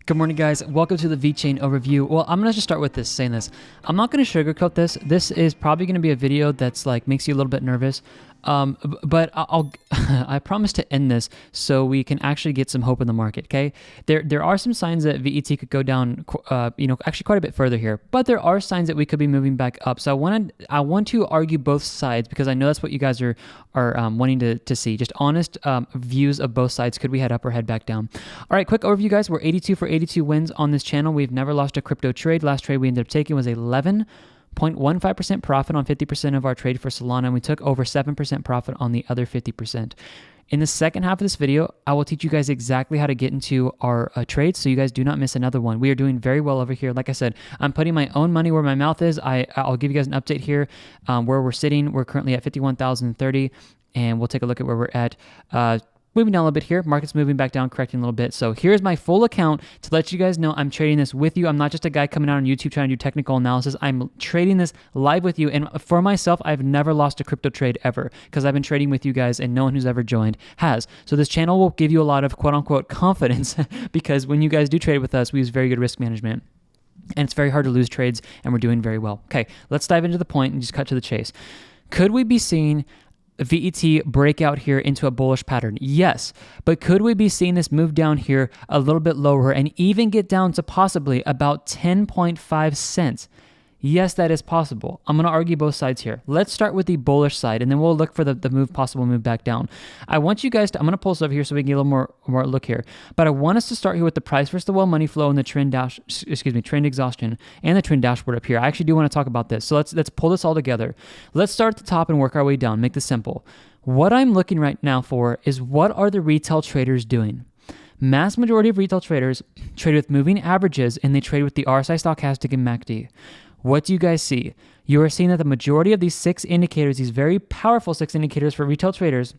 Good morning, guys. Welcome to the VeChain overview. Well, I'm going to just start with this, saying this. I'm not going to sugarcoat this. This is probably going to be a video that's like makes you a little bit nervous. But I promise to end this so we can actually get some hope in the market. Okay, there are some signs that VET could go down, actually quite a bit further here. But there are signs that we could be moving back up. So I want to argue both sides because I know that's what you guys are wanting to see. Just honest views of both sides. Could we head up or head back down? All right, quick overview, guys. We're 82 for 82 wins on this channel. We've never lost a crypto trade. Last trade we ended up taking was 11.15% profit on 50% of our trade for Solana, and we took over 7% profit on the other 50%. In the second half of this video, I will teach you guys exactly how to get into our trades so you guys do not miss another one. We are doing very well over here. Like I said, I'm putting my own money where my mouth is. I'll give you guys an update here where we're sitting. We're currently at 51,030, and we'll take a look at where we're at. Moving down a little bit here, market's moving back down, correcting a little bit. So here's my full account to let you guys know I'm trading this with you. I'm not just a guy coming out on YouTube trying to do technical analysis. I'm trading this live with you. And for myself, I've never lost a crypto trade ever because I've been trading with you guys and no one who's ever joined has. So this channel will give you a lot of quote unquote confidence because when you guys do trade with us, we use very good risk management. And it's very hard to lose trades and we're doing very well. Okay, let's dive into the point and just cut to the chase. Could we be seeing VET breakout here into a bullish pattern? Yes, but could we be seeing this move down here a little bit lower and even get down to possibly about 10.5 cents? Yes, that is possible. I'm going to argue both sides here. Let's start with the bullish side, and then we'll look for the possible move back down. I want you guys to, I'm going to pull this over here so we can get a little more look here. But I want us to start here with the price versus the well money flow and the trend exhaustion and the trend dashboard up here. I actually do want to talk about this. So let's pull this all together. Let's start at the top and work our way down. Make this simple. What I'm looking right now for is what are the retail traders doing? Mass majority of retail traders trade with moving averages and they trade with the RSI stochastic and MACD. What do you guys see? You are seeing that the majority of these 6 indicators, these very powerful 6 indicators for retail traders,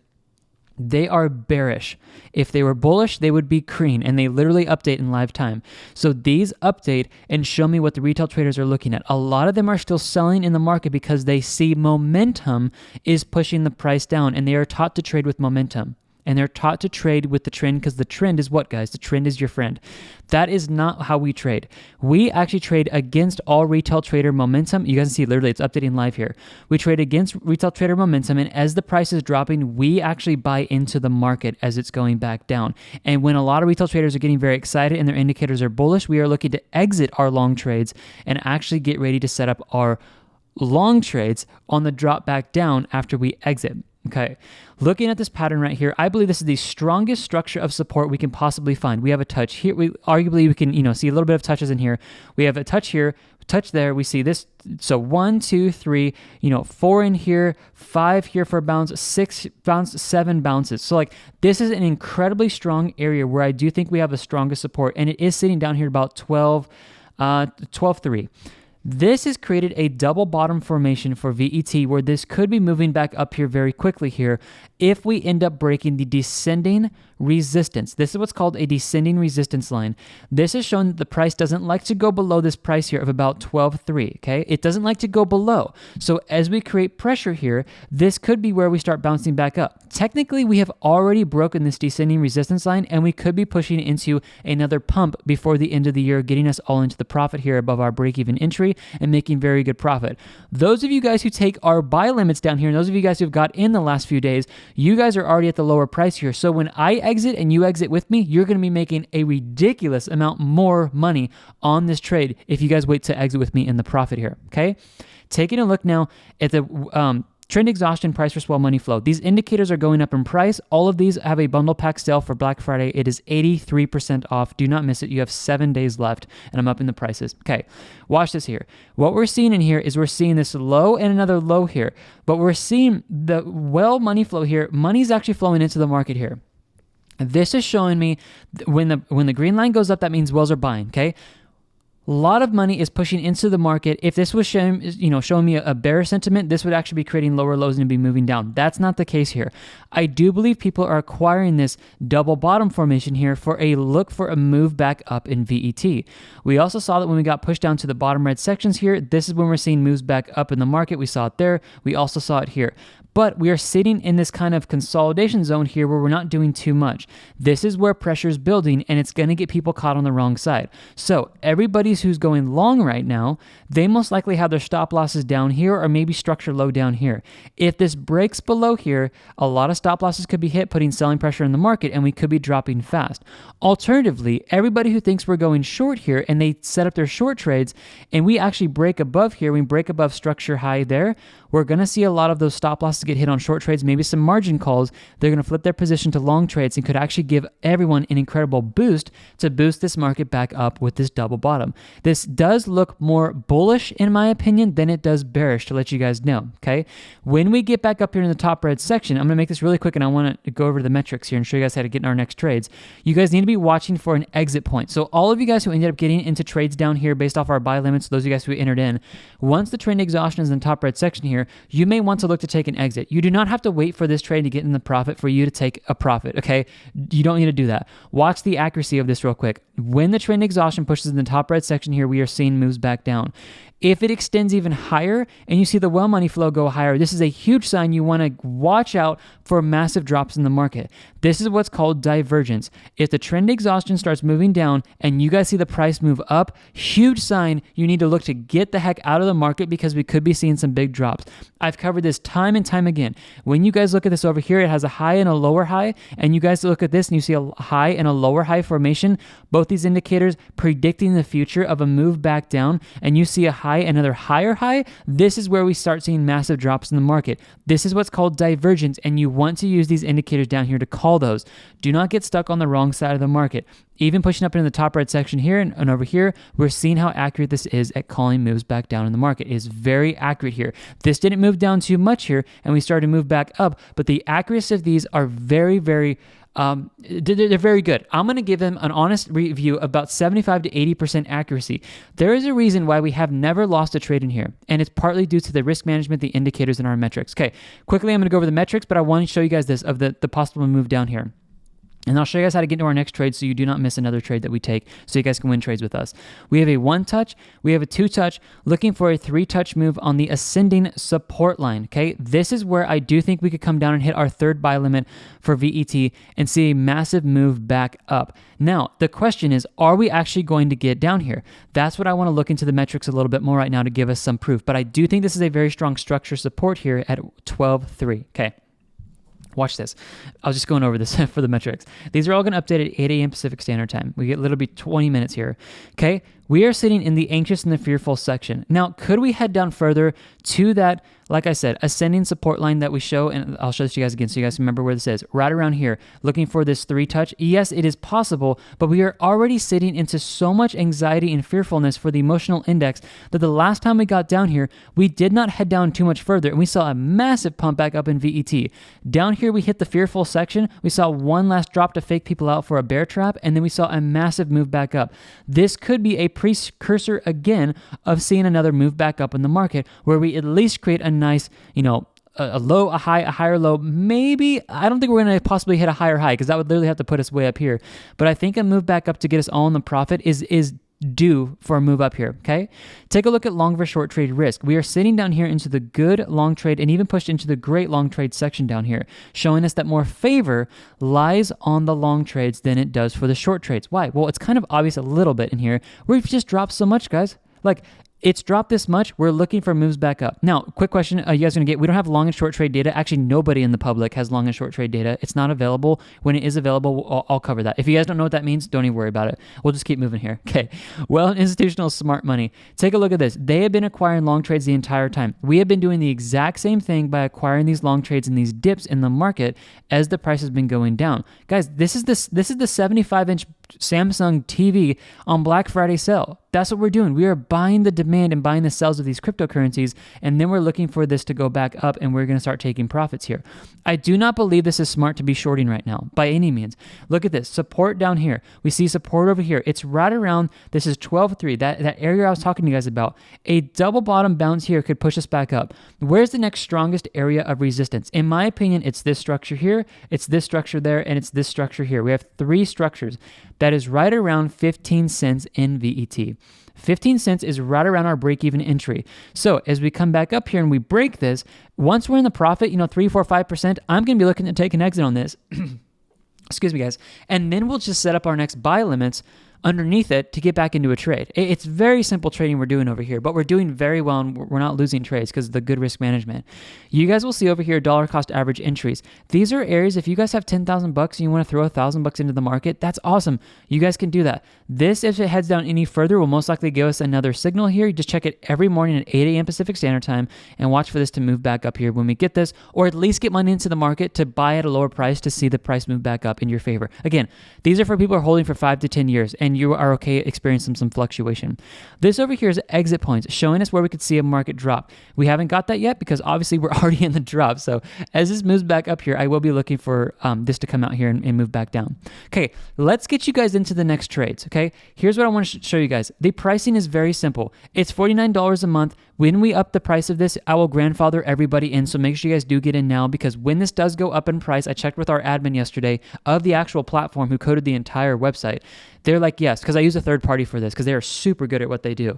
they are bearish. If they were bullish, they would be green, and they literally update in live time. So these update and show me what the retail traders are looking at. A lot of them are still selling in the market because they see momentum is pushing the price down, and they are taught to trade with momentum. And they're taught to trade with the trend because the trend is what, guys? The trend is your friend. That is not how we trade. We actually trade against all retail trader momentum. You guys can see literally it's updating live here. We trade against retail trader momentum, and as the price is dropping, we actually buy into the market as it's going back down. And when a lot of retail traders are getting very excited and their indicators are bullish, we are looking to exit our long trades and actually get ready to set up our long trades on the drop back down after we exit. Okay, looking at this pattern right here, I believe this is the strongest structure of support we can possibly find. We have a touch here. We can see a little bit of touches in here. We have a touch here, touch there. We see this. So 1, 2, 3, 4 in here, 5 here for a bounce, 6 bounce, 7 bounces. So like this is an incredibly strong area where I do think we have the strongest support, and it is sitting down here about 12.3. This has created a double bottom formation for VET where this could be moving back up here very quickly here if we end up breaking the descending resistance. This is what's called a descending resistance line. This is showing that the price doesn't like to go below this price here of about 12.3, okay? It doesn't like to go below. So as we create pressure here, this could be where we start bouncing back up. Technically, we have already broken this descending resistance line, and we could be pushing into another pump before the end of the year, getting us all into the profit here above our break-even entry and making very good profit. Those of you guys who take our buy limits down here, and those of you guys who've got in the last few days, you guys are already at the lower price here. So when I exit and you exit with me, you're going to be making a ridiculous amount more money on this trade if you guys wait to exit with me in the profit here, okay? Taking a look now at the trend exhaustion, price versus well money flow. These indicators are going up in price. All of these have a bundle pack sale for Black Friday. It is 83% off. Do not miss it. You have 7 days left, and I'm up in the prices. Okay, watch this here. What we're seeing in here is we're seeing this low and another low here, but we're seeing the well money flow here. Money's actually flowing into the market here. This is showing me when the green line goes up, that means wells are buying, okay? A lot of money is pushing into the market. If this was showing me a bearish sentiment, this would actually be creating lower lows and be moving down. That's not the case here. I do believe people are acquiring this double bottom formation here for a look for a move back up in VET. We also saw that when we got pushed down to the bottom red sections here, this is when we're seeing moves back up in the market. We saw it there. We also saw it here. But we are sitting in this kind of consolidation zone here where we're not doing too much. This is where pressure is building, and it's going to get people caught on the wrong side. So everybody who's going long right now, they most likely have their stop losses down here or maybe structure low down here. If this breaks below here, a lot of stop losses could be hit, putting selling pressure in the market, and we could be dropping fast. Alternatively, everybody who thinks we're going short here and they set up their short trades and we actually break above here, we break above structure high there, we're going to see a lot of those stop losses get hit on short trades, maybe some margin calls. They're going to flip their position to long trades and could actually give everyone an incredible boost to boost this market back up with this double bottom. This does look more bullish in my opinion than it does bearish, to let you guys know, okay? When we get back up here in the top red section, I'm going to make this really quick and I want to go over the metrics here and show you guys how to get in our next trades. You guys need to be watching for an exit point. So all of you guys who ended up getting into trades down here based off our buy limits, those of you guys who entered in, once the trend exhaustion is in the top red section here, you may want to look to take an exit. You do not have to wait for this trade to get in the profit for you to take a profit, okay? You don't need to do that. Watch the accuracy of this real quick. When the trend exhaustion pushes in the top red section here, we are seeing moves back down. If it extends even higher and you see the well money flow go higher, this is a huge sign you want to watch out for massive drops in the market. This is what's called divergence. If the trend exhaustion starts moving down and you guys see the price move up, huge sign you need to look to get the heck out of the market because we could be seeing some big drops. I've covered this time and time again. When you guys look at this over here, it has a high and a lower high, and you guys look at this and you see a high and a lower high formation, both these indicators predicting the future of a move back down, and you see a high, another higher high, this is where we start seeing massive drops in the market. This is what's called divergence, and you want to use these indicators down here to call those. Do not get stuck on the wrong side of the market. Even pushing up into the top red section here and over here, we're seeing how accurate this is at calling moves back down in the market. It is very accurate here. This didn't move down too much here, and we started to move back up, but the accuracy of these are very, very they're very good. I'm going to give them an honest review of about 75 to 80% accuracy. There is a reason why we have never lost a trade in here, and it's partly due to the risk management, the indicators in our metrics. Okay, quickly I'm going to go over the metrics, but I want to show you guys this of the possible move down here. And I'll show you guys how to get into our next trade so you do not miss another trade that we take so you guys can win trades with us. We have a 1-touch, we have a 2-touch, looking for a 3-touch move on the ascending support line, okay? This is where I do think we could come down and hit our third buy limit for VET and see a massive move back up. Now, the question is, are we actually going to get down here? That's what I want to look into the metrics a little bit more right now to give us some proof. But I do think this is a very strong structure support here at 12.3, okay? Watch this. I was just going over this for the metrics. These are all going to update at 8 a.m. Pacific Standard Time. We get literally 20 minutes here. Okay, we are sitting in the anxious and the fearful section. Now, could we head down further to that, like I said, ascending support line that we show, and I'll show this to you guys again so you guys remember where this is, right around here, looking for this 3-touch. Yes, it is possible, but we are already sitting into so much anxiety and fearfulness for the emotional index that the last time we got down here, we did not head down too much further, and we saw a massive pump back up in VET. Down here, we hit the fearful section. We saw one last drop to fake people out for a bear trap, and then we saw a massive move back up. This could be a precursor again of seeing another move back up in the market where we at least create a nice, a low, a high, a higher low. Maybe, I don't think we're going to possibly hit a higher high because that would literally have to put us way up here. But I think a move back up to get us all in the profit is due for a move up here, okay? Take a look at long versus short trade risk. We are sitting down here into the good long trade and even pushed into the great long trade section down here, showing us that more favor lies on the long trades than it does for the short trades. Why? Well, it's kind of obvious a little bit in here. We've just dropped so much, guys. Like, it's dropped this much. We're looking for moves back up. Now, quick question you guys are going to get. We don't have long and short trade data. Actually, nobody in the public has long and short trade data. It's not available. When it is available, I'll cover that. If you guys don't know what that means, don't even worry about it. We'll just keep moving here. Okay. Well, institutional smart money. Take a look at this. They have been acquiring long trades the entire time. We have been doing the exact same thing by acquiring these long trades and these dips in the market as the price has been going down. Guys, this is the 75-inch Samsung TV on Black Friday sale. That's what we're doing. We are buying the demand and buying the sells of these cryptocurrencies, and then we're looking for this to go back up, and we're going to start taking profits here. I do not believe this is smart to be shorting right now, by any means. Look at this. Support down here. We see support over here. It's right around, this is 12.3, that area I was talking to you guys about. A double bottom bounce here could push us back up. Where's the next strongest area of resistance? In my opinion, it's this structure here, it's this structure there, and it's this structure here. We have 3 structures. That is right around 15 cents in VET. 15 cents is right around our break-even entry. So as we come back up here and we break this, once we're in the profit, 3, 4, 5%, I'm going to be looking to take an exit on this. Excuse me, guys. And then we'll just set up our next buy limits underneath it to get back into a trade. It's very simple trading we're doing over here, but we're doing very well and we're not losing trades because of the good risk management. You guys will see over here dollar cost average entries. These are areas, if you guys have $10,000 and you want to throw $1,000 into the market, that's awesome. You guys can do that. This, if it heads down any further, will most likely give us another signal here. You just check it every morning at 8 a.m. Pacific Standard Time and watch for this to move back up here when we get this, or at least get money into the market to buy at a lower price to see the price move back up in your favor. Again, these are for people who are holding for 5 to 10 years and you are okay experiencing some fluctuation. This over here is exit points, showing us where we could see a market drop. We haven't got that yet because obviously we're already in the drop. So as this moves back up here, I will be looking for this to come out here and move back down. Okay, let's get you guys into the next trades. Okay, here's what I want to show you guys. The pricing is very simple. It's $49 a month. When we up the price of this, I will grandfather everybody in, so make sure you guys do get in now, because when this does go up in price, I checked with our admin yesterday of the actual platform who coded the entire website. They're like, yes, because I use a third party for this because they are super good at what they do,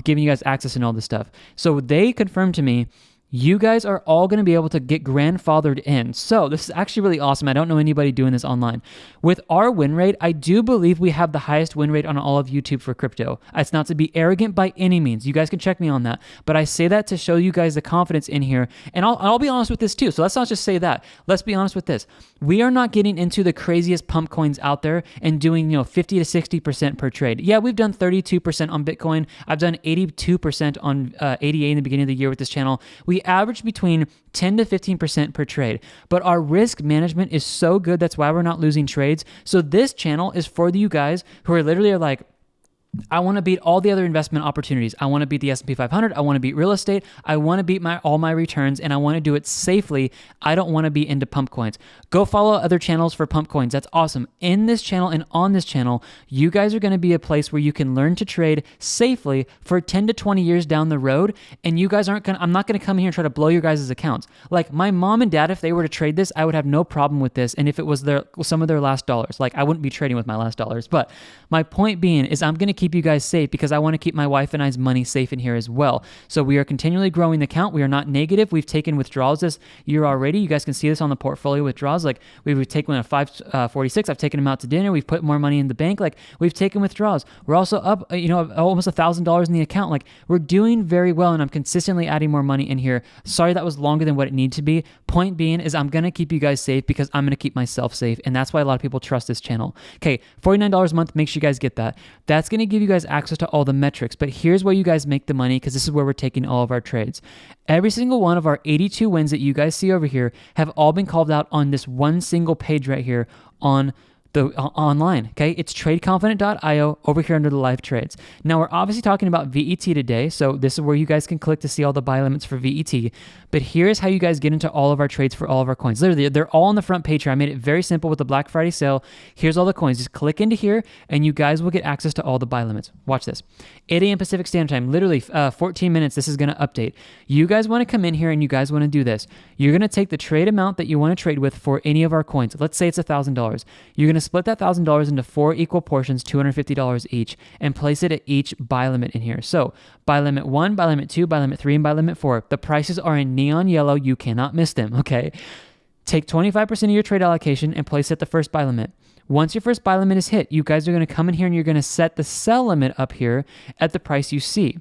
giving you guys access and all this stuff. So they confirmed to me, you guys are all going to be able to get grandfathered in. So this is actually really awesome. I don't know anybody doing this online. With our win rate, I do believe we have the highest win rate on all of YouTube for crypto. It's not to be arrogant by any means. You guys can check me on that. But I say that to show you guys the confidence in here. And I'll be honest with this too. So let's not just say that. Let's be honest with this. We are not getting into the craziest pump coins out there and doing 50 to 60% per trade. Yeah, we've done 32% on Bitcoin. I've done 82% on ADA in the beginning of the year with this channel. We average between 10 to 15% per trade, but our risk management is so good. That's why we're not losing trades. So this channel is for you guys who are literally like, I want to beat all the other investment opportunities. I want to beat the S&P 500. I want to beat real estate. I want to beat all my returns, and I want to do it safely. I don't want to be into pump coins. Go follow other channels for pump coins. That's awesome. In this channel and on this channel, you guys are going to be a place where you can learn to trade safely for 10 to 20 years down the road. And you guys I'm not going to come here and try to blow your guys' accounts. Like my mom and dad, if they were to trade this, I would have no problem with this. And if it was some of their last dollars, like I wouldn't be trading with my last dollars. But my point being is I'm going to keep you guys safe because I want to keep my wife and I's money safe in here as well. So we are continually growing the account. We are not negative. We've taken withdrawals this year already. You guys can see this on the portfolio withdrawals. Like we've taken a 546. I've taken them out to dinner. We've put more money in the bank. Like we've taken withdrawals. We're also up, almost $1,000 in the account. Like we're doing very well, and I'm consistently adding more money in here. Sorry that was longer than what it needed to be. Point being is I'm going to keep you guys safe because I'm going to keep myself safe, and that's why a lot of people trust this channel. Okay, $49 a month. Make sure you guys get that. That's going to give you guys access to all the metrics, but here's where you guys make the money because this is where we're taking all of our trades. Every single one of our 82 wins that you guys see over here have all been called out on this one single page right here on the online. Okay, it's tradeconfident.io over here under the live trades. Now we're obviously talking about VET today, so this is where you guys can click to see all the buy limits for VET. But here's how you guys get into all of our trades for all of our coins. Literally, they're all on the front page here. I made it very simple with the Black Friday sale. Here's all the coins. Just click into here, and you guys will get access to all the buy limits. Watch this. 8 a.m. Pacific Standard Time. Literally 14 minutes. This is going to update. You guys want to come in here, and you guys want to do this. You're going to take the trade amount that you want to trade with for any of our coins. Let's say it's $1,000. You're going to split that $1,000 into 4 equal portions, $250 each, and place it at each buy limit in here. So buy limit 1, buy limit 2, buy limit 3, and buy limit 4. The prices are in neon yellow. You cannot miss them, okay? Take 25% of your trade allocation and place it at the first buy limit. Once your first buy limit is hit, you guys are going to come in here and you're going to set the sell limit up here at the price you see.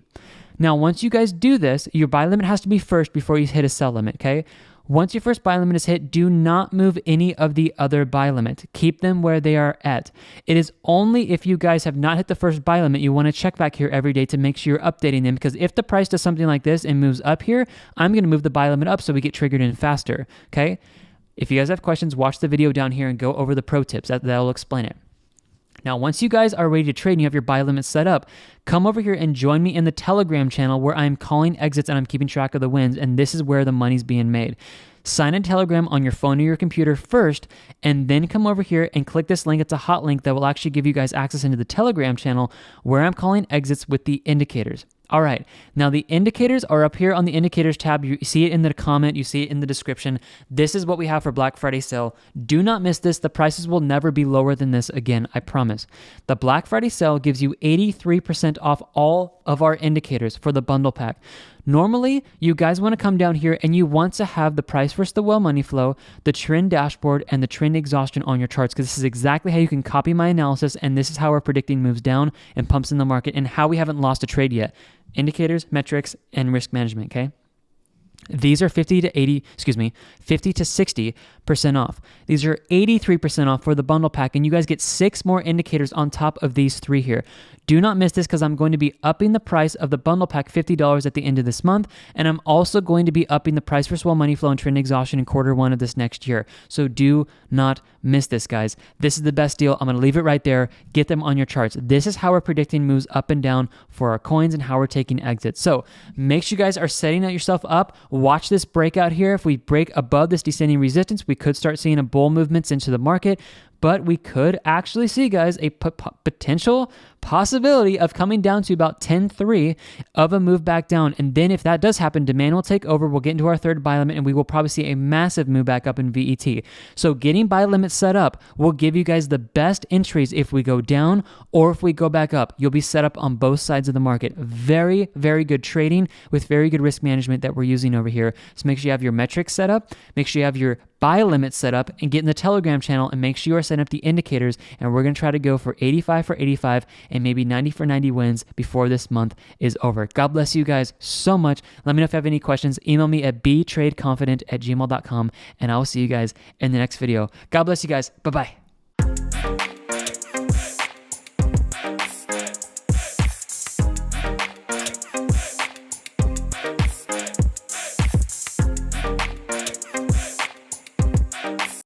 Now, once you guys do this, your buy limit has to be first before you hit a sell limit, okay? Once your first buy limit is hit, do not move any of the other buy limits. Keep them where they are at. It is only if you guys have not hit the first buy limit, you want to check back here every day to make sure you're updating them, because if the price does something like this and moves up here, I'm going to move the buy limit up so we get triggered in faster, okay? If you guys have questions, watch the video down here and go over the pro tips. That'll explain it. Now, once you guys are ready to trade and you have your buy limit set up, come over here and join me in the Telegram channel where I'm calling exits and I'm keeping track of the wins, and this is where the money's being made. Sign in Telegram on your phone or your computer first, and then come over here and click this link. It's a hot link that will actually give you guys access into the Telegram channel where I'm calling exits with the indicators. All right, now the indicators are up here on the indicators tab. You see it in the comment, you see it in the description. This is what we have for Black Friday sale. Do not miss this. The prices will never be lower than this again, I promise. The Black Friday sale gives you 83% off all of our indicators for the bundle pack. Normally, you guys want to come down here and you want to have the price versus the well money flow, the trend dashboard, and the trend exhaustion on your charts, because this is exactly how you can copy my analysis, and this is how we're predicting moves down and pumps in the market and how we haven't lost a trade yet. Indicators, metrics, and risk management, okay? These are 50 to 60% off. These are 83% off for the bundle pack, and you guys get 6 more indicators on top of these 3 here. Do not miss this, because I'm going to be upping the price of the bundle pack $50 at the end of this month, and I'm also going to be upping the price for swell money flow and trend exhaustion in Q1 of this next year. So do not miss this, guys. This is the best deal. I'm going to leave it right there. Get them on your charts. This is how we're predicting moves up and down for our coins and how we're taking exits. So make sure you guys are setting yourself up. Watch this breakout here. If we break above this descending resistance, we could start seeing a bull movements into the market, but we could actually see, guys, a potential possibility of coming down to about 10.3 of a move back down. And then if that does happen, demand will take over. We'll get into our third buy limit, and we will probably see a massive move back up in VET. So getting buy limits set up will give you guys the best entries if we go down or if we go back up. You'll be set up on both sides of the market. Very, very good trading with very good risk management that we're using over here. So make sure you have your metrics set up. Make sure you have your buy limit set up, and get in the Telegram channel, and make sure you are setting up the indicators. And we're going to try to go for 85 for 85 and maybe 90 for 90 wins before this month is over. God bless you guys so much. Let me know if you have any questions. Email me at btradeconfident@gmail.com, and I will see you guys in the next video. God bless you guys. Bye-bye.